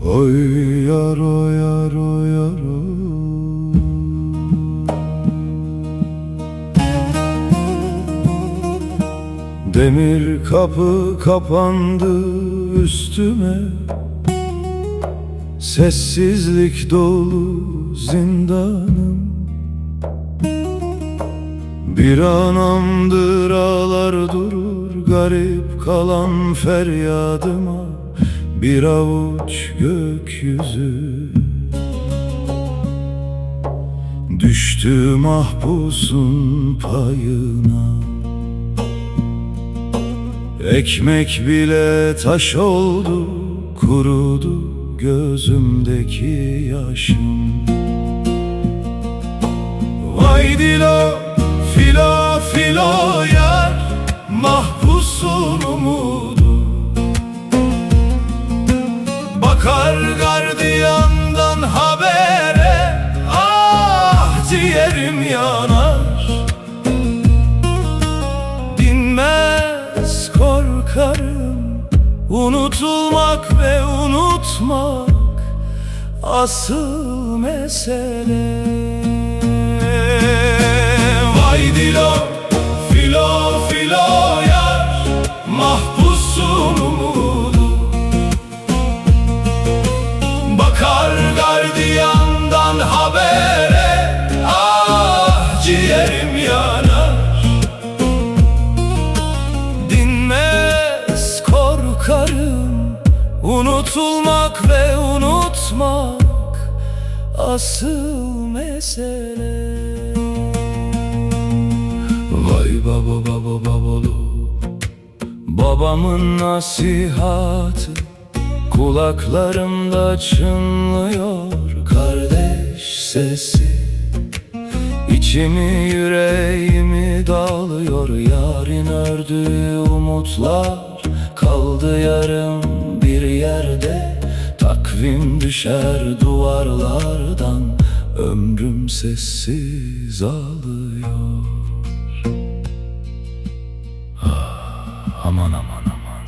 Oy yaro yaro yaro, demir kapı kapandı üstüme, sessizlik dolu zindanım. Bir anamdır ağlar durur, garip kalan feryadıma bir avuç gökyüzü. Düştü mahpusun payına, ekmek bile taş oldu, kurudu gözümdeki yaşım. Vay dilo filo filo yar, mahpusun umudu. Bakar gardiyandan habere, ah ciğerim yanar. Dinmez korkarım, unutulmak ve unutmak asıl mesele. Vay dilo filo filo yar, mahpusun umudu. Bakar gardiyandan habere, ah ciğerim yanar. Dinmez korkarım, unutulmak ve unutmak asıl mesele. Vay baba baba babolu, babamın nasihatı kulaklarımda çınlıyor, kardeş sesi. İçimi yüreğimi dağlıyor, yarın ördüğü umutlar kaldı yarım bir yerde. Takvim düşer duvarlardan, ömrüm sessiz ağlıyor. Ah, aman aman aman.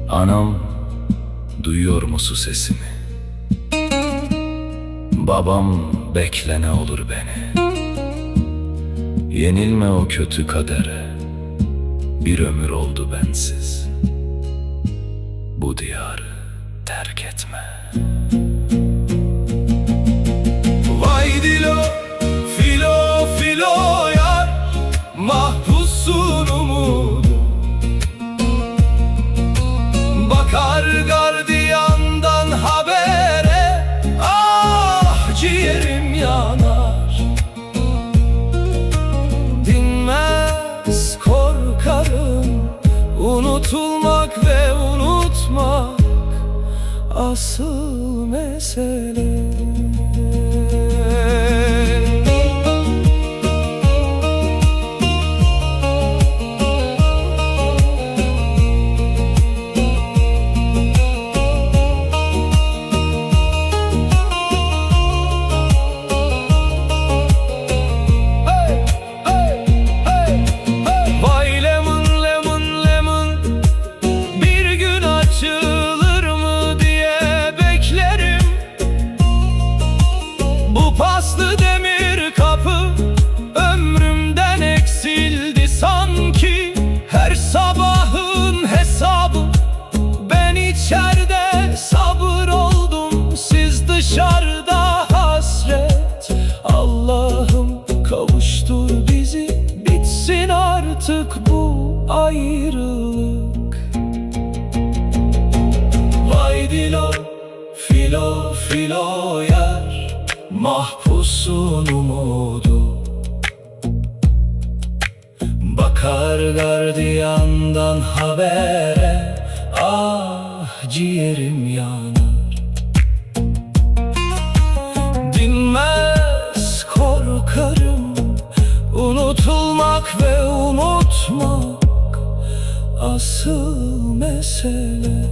Anam, duyuyor musun sesimi? Babam, bekle ne olur beni. Yenilme o kötü kadere, bir ömür oldu bensiz. Bu diyarı terk etme. Vay dilo filo filo yar, mahpusun umudu. Bakar gardiyandan habere, ah ciğerim yanar. Dinmez korkarım, unutulmak ve unutmak asıl mesele. Paslı demir kapı ömrümden eksildi sanki. Her sabahın hesabı, ben içeride sabır oldum, siz dışarıda hasret. Allah'ım kavuştur bizi, bitsin artık bu ayrılık. Vay dilo filo filo yar, mahpusun umudu. Bakar gardiyandan habere, ah ciğerim yanar. Dinmez korkarım, unutulmak ve unutmak asıl mesele.